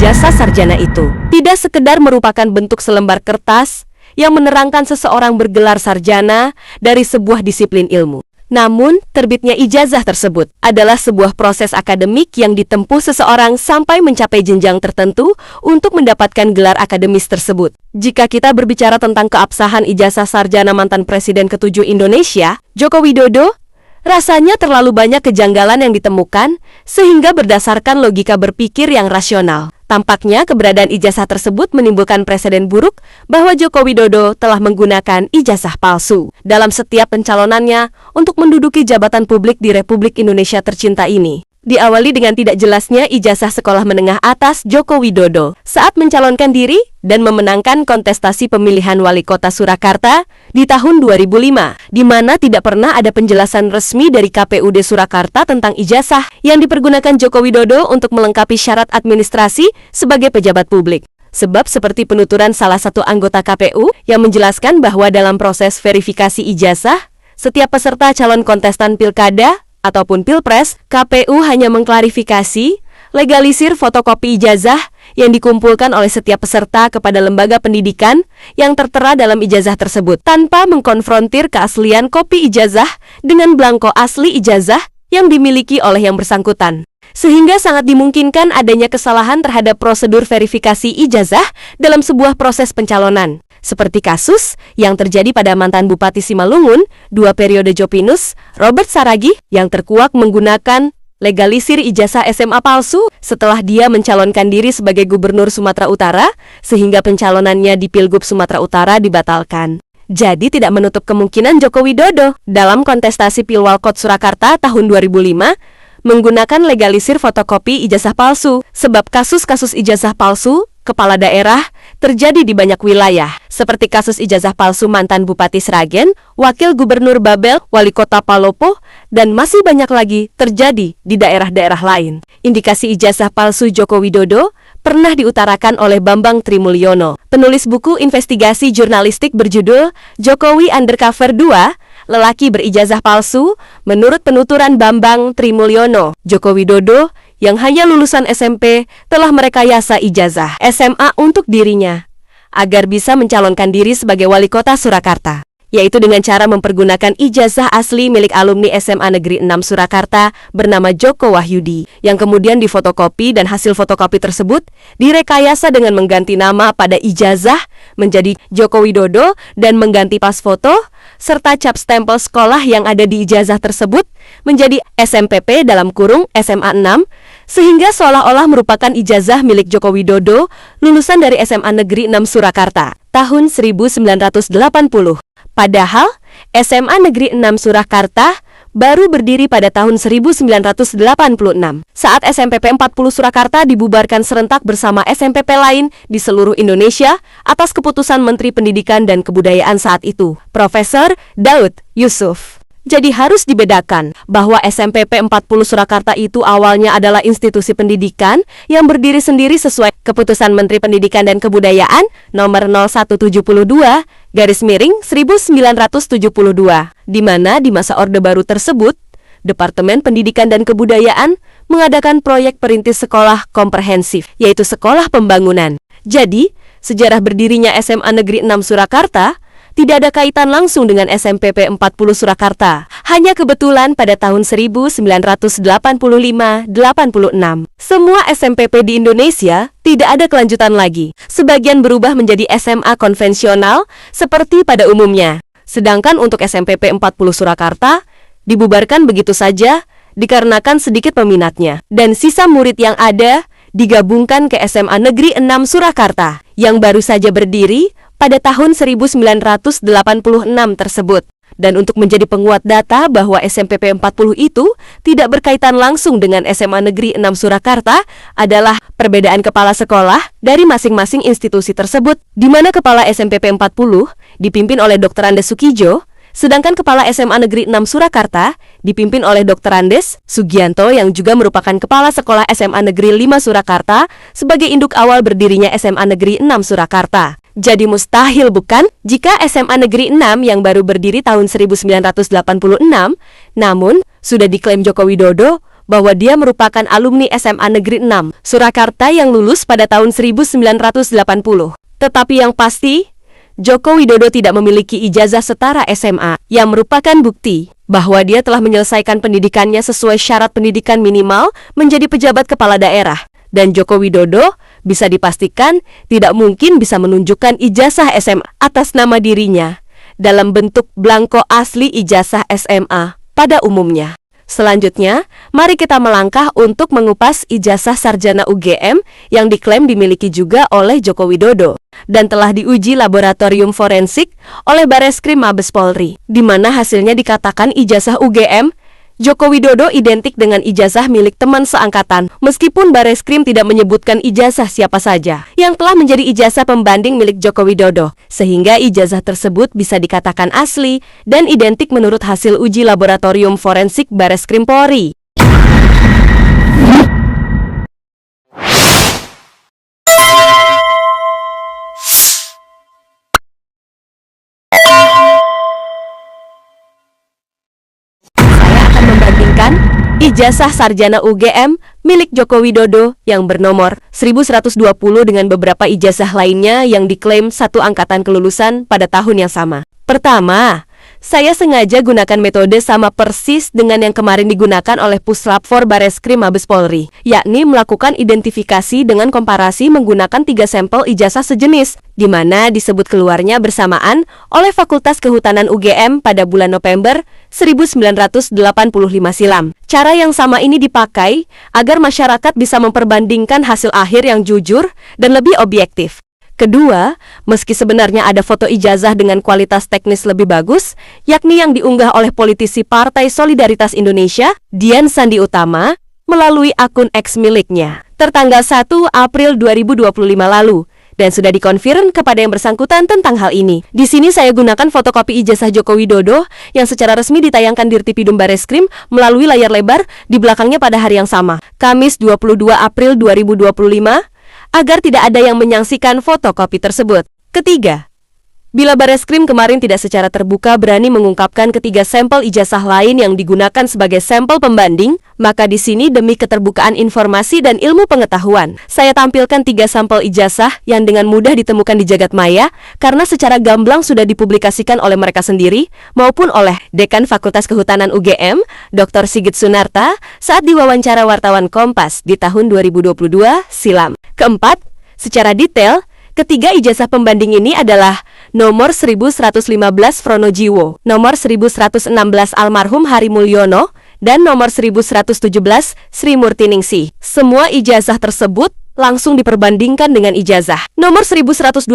ijazah sarjana itu tidak sekedar merupakan bentuk selembar kertas yang menerangkan seseorang bergelar sarjana dari sebuah disiplin ilmu. Namun, terbitnya ijazah tersebut adalah sebuah proses akademik yang ditempuh seseorang sampai mencapai jenjang tertentu untuk mendapatkan gelar akademis tersebut. Jika kita berbicara tentang keabsahan ijazah sarjana mantan Presiden ke-7 Indonesia, Joko Widodo, rasanya terlalu banyak kejanggalan yang ditemukan, sehingga berdasarkan logika berpikir yang rasional, tampaknya keberadaan ijazah tersebut menimbulkan presiden buruk bahwa Joko Widodo telah menggunakan ijazah palsu dalam setiap pencalonannya untuk menduduki jabatan publik di Republik Indonesia tercinta ini. Diawali dengan tidak jelasnya ijazah sekolah menengah atas Joko Widodo saat mencalonkan diri dan memenangkan kontestasi pemilihan wali kota Surakarta di tahun 2005, di mana tidak pernah ada penjelasan resmi dari KPUD Surakarta tentang ijazah yang dipergunakan Joko Widodo untuk melengkapi syarat administrasi sebagai pejabat publik. Sebab seperti penuturan salah satu anggota KPU yang menjelaskan bahwa dalam proses verifikasi ijazah, setiap peserta calon kontestan pilkada ataupun pilpres, KPU hanya mengklarifikasi, legalisir fotokopi ijazah yang dikumpulkan oleh setiap peserta kepada lembaga pendidikan yang tertera dalam ijazah tersebut, tanpa mengkonfrontir keaslian kopi ijazah dengan belangko asli ijazah yang dimiliki oleh yang bersangkutan. Sehingga sangat dimungkinkan adanya kesalahan terhadap prosedur verifikasi ijazah dalam sebuah proses pencalonan. Seperti kasus yang terjadi pada mantan Bupati Simalungun 2 periode Jopinus, Robert Saragih, yang terkuak menggunakan legalisir ijazah SMA palsu setelah dia mencalonkan diri sebagai Gubernur Sumatera Utara, sehingga pencalonannya di Pilgub Sumatera Utara dibatalkan. Jadi tidak menutup kemungkinan Joko Widodo dalam kontestasi Pilwalkot Surakarta tahun 2005 menggunakan legalisir fotokopi ijazah palsu, sebab kasus-kasus ijazah palsu kepala daerah terjadi di banyak wilayah, seperti kasus ijazah palsu mantan Bupati Sragen, Wakil Gubernur Babel, Wali Kota Palopo, dan masih banyak lagi terjadi di daerah-daerah lain. Indikasi ijazah palsu Joko Widodo pernah diutarakan oleh Bambang Trimulyono, penulis buku investigasi jurnalistik berjudul Jokowi Undercover 2, Lelaki Berijazah Palsu. Menurut penuturan Bambang Trimulyono, Joko Widodo yang hanya lulusan SMP telah merekayasa ijazah SMA untuk dirinya agar bisa mencalonkan diri sebagai wali kota Surakarta, yaitu dengan cara mempergunakan ijazah asli milik alumni SMA Negeri 6 Surakarta bernama Joko Wahyudi, yang kemudian difotokopi dan hasil fotokopi tersebut direkayasa dengan mengganti nama pada ijazah menjadi Joko Widodo dan mengganti pas foto serta cap stempel sekolah yang ada di ijazah tersebut menjadi SMPP dalam kurung SMA 6, sehingga seolah-olah merupakan ijazah milik Joko Widodo lulusan dari SMA Negeri 6 Surakarta tahun 1980. Padahal SMA Negeri 6 Surakarta baru berdiri pada tahun 1986 saat SMPP 40 Surakarta dibubarkan serentak bersama SMPP lain di seluruh Indonesia atas keputusan Menteri Pendidikan dan Kebudayaan saat itu, Profesor Daud Yusuf. Jadi harus dibedakan bahwa SMPP 40 Surakarta itu awalnya adalah institusi pendidikan yang berdiri sendiri sesuai keputusan Menteri Pendidikan dan Kebudayaan nomor 0172/1972, di mana di masa Orde Baru tersebut, Departemen Pendidikan dan Kebudayaan mengadakan proyek perintis sekolah komprehensif, yaitu sekolah pembangunan. Jadi, sejarah berdirinya SMA Negeri 6 Surakarta tidak ada kaitan langsung dengan SMPP 40 Surakarta. Hanya kebetulan pada tahun 1985-86, semua SMPP di Indonesia tidak ada kelanjutan lagi. Sebagian berubah menjadi SMA konvensional seperti pada umumnya. Sedangkan untuk SMPP 40 Surakarta dibubarkan begitu saja dikarenakan sedikit peminatnya. Dan sisa murid yang ada digabungkan ke SMA Negeri 6 Surakarta yang baru saja berdiri pada tahun 1986 tersebut. Dan untuk menjadi penguat data bahwa SMPP 40 itu tidak berkaitan langsung dengan SMA Negeri 6 Surakarta adalah perbedaan kepala sekolah dari masing-masing institusi tersebut, di mana kepala SMPP 40 dipimpin oleh Dr. Andes Sukijo, sedangkan kepala SMA Negeri 6 Surakarta dipimpin oleh Dr. Andes Sugianto yang juga merupakan kepala sekolah SMA Negeri 5 Surakarta sebagai induk awal berdirinya SMA Negeri 6 Surakarta. Jadi mustahil bukan jika SMA Negeri 6 yang baru berdiri tahun 1986 namun sudah diklaim Joko Widodo bahwa dia merupakan alumni SMA Negeri 6 Surakarta yang lulus pada tahun 1980. Tetapi yang pasti, Joko Widodo tidak memiliki ijazah setara SMA, yang merupakan bukti bahwa dia telah menyelesaikan pendidikannya sesuai syarat pendidikan minimal menjadi pejabat kepala daerah. Dan Joko Widodo bisa dipastikan tidak mungkin bisa menunjukkan ijazah SMA atas nama dirinya dalam bentuk blanko asli ijazah SMA pada umumnya. Selanjutnya, mari kita melangkah untuk mengupas ijazah sarjana UGM yang diklaim dimiliki juga oleh Joko Widodo dan telah diuji laboratorium forensik oleh Bareskrim Mabes Polri, di mana hasilnya dikatakan ijazah UGM Joko Widodo identik dengan ijazah milik teman seangkatan, meskipun Bareskrim tidak menyebutkan ijazah siapa saja yang telah menjadi ijazah pembanding milik Joko Widodo, sehingga ijazah tersebut bisa dikatakan asli dan identik menurut hasil uji laboratorium forensik Bareskrim Polri. Membandingkan ijazah sarjana UGM milik Joko Widodo yang bernomor 1120 dengan beberapa ijazah lainnya yang diklaim satu angkatan kelulusan pada tahun yang sama. Pertama, saya sengaja gunakan metode sama persis dengan yang kemarin digunakan oleh Puslap 4 Bareskrim Mabes Polri, yakni melakukan identifikasi dengan komparasi menggunakan 3 sampel ijazah sejenis, di mana disebut keluarnya bersamaan oleh Fakultas Kehutanan UGM pada bulan November 1985 silam. Cara yang sama ini dipakai agar masyarakat bisa memperbandingkan hasil akhir yang jujur dan lebih objektif. Kedua, meski sebenarnya ada foto ijazah dengan kualitas teknis lebih bagus, yakni yang diunggah oleh politisi Partai Solidaritas Indonesia, Dian Sandi Utama, melalui akun X miliknya, tertanggal 1 April 2025 lalu, dan sudah dikonfirm kepada yang bersangkutan tentang hal ini. Di sini saya gunakan fotokopi ijazah Joko Widodo yang secara resmi ditayangkan di Dirtipidum Bareskrim melalui layar lebar di belakangnya pada hari yang sama, Kamis 22 April 2025, agar tidak ada yang menyaksikan fotokopi tersebut. Ketiga, bila Bareskrim kemarin tidak secara terbuka berani mengungkapkan ketiga sampel ijazah lain yang digunakan sebagai sampel pembanding, maka di sini demi keterbukaan informasi dan ilmu pengetahuan, saya tampilkan 3 sampel ijazah yang dengan mudah ditemukan di jagat maya karena secara gamblang sudah dipublikasikan oleh mereka sendiri maupun oleh Dekan Fakultas Kehutanan UGM, Dr. Sigit Sunarta, saat diwawancara wartawan Kompas di tahun 2022 silam. Keempat, secara detail, ketiga ijazah pembanding ini adalah nomor 1115 Fronojiwo, nomor 1116 almarhum Hari Mulyono, dan nomor 1117 Sri Murtiningsih. Semua ijazah tersebut langsung diperbandingkan dengan ijazah nomor 1120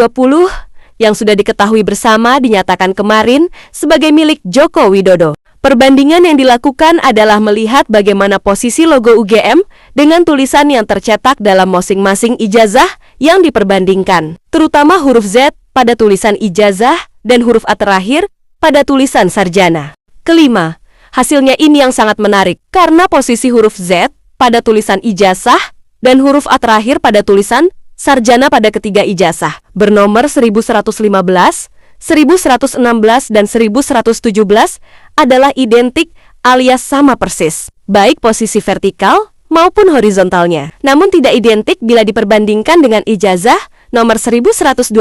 yang sudah diketahui bersama dinyatakan kemarin sebagai milik Joko Widodo. Perbandingan yang dilakukan adalah melihat bagaimana posisi logo UGM dengan tulisan yang tercetak dalam masing-masing ijazah yang diperbandingkan, terutama huruf Z pada tulisan ijazah dan huruf A terakhir pada tulisan sarjana. Kelima, hasilnya ini yang sangat menarik karena posisi huruf Z pada tulisan ijazah dan huruf A terakhir pada tulisan sarjana pada ketiga ijazah bernomor 1115, 1116 dan 1117 adalah identik alias sama persis, baik posisi vertikal maupun horizontalnya. Namun tidak identik bila diperbandingkan dengan ijazah nomor 1120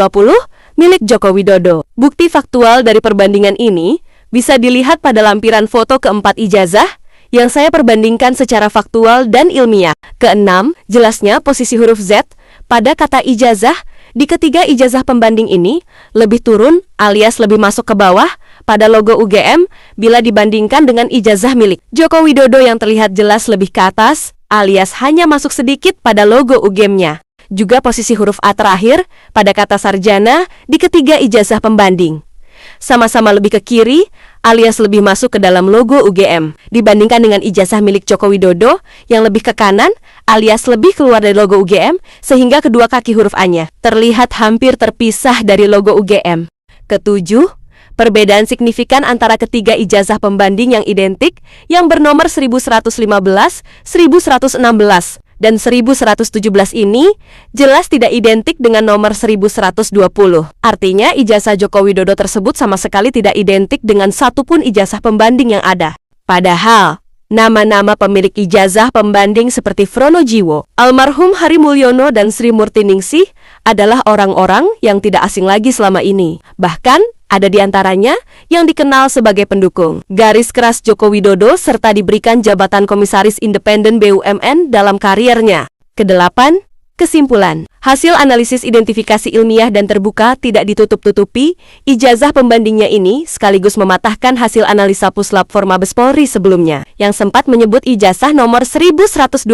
milik Joko Widodo. Bukti faktual dari perbandingan ini bisa dilihat pada lampiran foto keempat ijazah yang saya perbandingkan secara faktual dan ilmiah. Keenam, jelasnya posisi huruf Z pada kata ijazah di ketiga ijazah pembanding ini lebih turun alias lebih masuk ke bawah pada logo UGM bila dibandingkan dengan ijazah milik Joko Widodo yang terlihat jelas lebih ke atas alias hanya masuk sedikit pada logo UGM-nya. Juga posisi huruf A terakhir pada kata sarjana di ketiga ijazah pembanding sama-sama lebih ke kiri alias lebih masuk ke dalam logo UGM dibandingkan dengan ijazah milik Joko Widodo yang lebih ke kanan alias lebih keluar dari logo UGM sehingga kedua kaki huruf A-nya terlihat hampir terpisah dari logo UGM. Ketujuh, perbedaan signifikan antara ketiga ijazah pembanding yang identik yang bernomor 1115, 1116 dan 1117 ini jelas tidak identik dengan nomor 1120. Artinya ijazah Joko Widodo tersebut sama sekali tidak identik dengan satupun ijazah pembanding yang ada. Padahal, Nama-nama pemilik ijazah pembanding seperti Frono Jiwo, almarhum Hari Mulyono dan Sri Murtiningsih adalah orang-orang yang tidak asing lagi selama ini. Bahkan, ada di antaranya yang dikenal sebagai pendukung garis keras Joko Widodo serta diberikan jabatan Komisaris Independen BUMN dalam kariernya. Kedelapan, kesimpulan. Hasil analisis identifikasi ilmiah dan terbuka tidak ditutup-tutupi, ijazah pembandingnya ini sekaligus mematahkan hasil analisa Puslap For Mabes Polri sebelumnya, yang sempat menyebut ijazah nomor 1120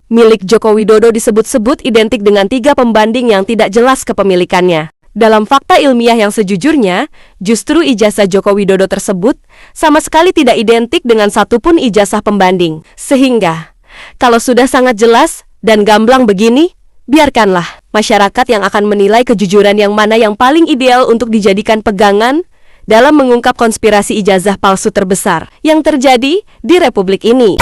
milik Joko Widodo disebut-sebut identik dengan 3 pembanding yang tidak jelas kepemilikannya. Dalam fakta ilmiah yang sejujurnya, justru ijazah Joko Widodo tersebut sama sekali tidak identik dengan satupun ijazah pembanding. Sehingga, kalau sudah sangat jelas dan gamblang begini, biarkanlah masyarakat yang akan menilai kejujuran yang mana yang paling ideal untuk dijadikan pegangan dalam mengungkap konspirasi ijazah palsu terbesar yang terjadi di Republik ini.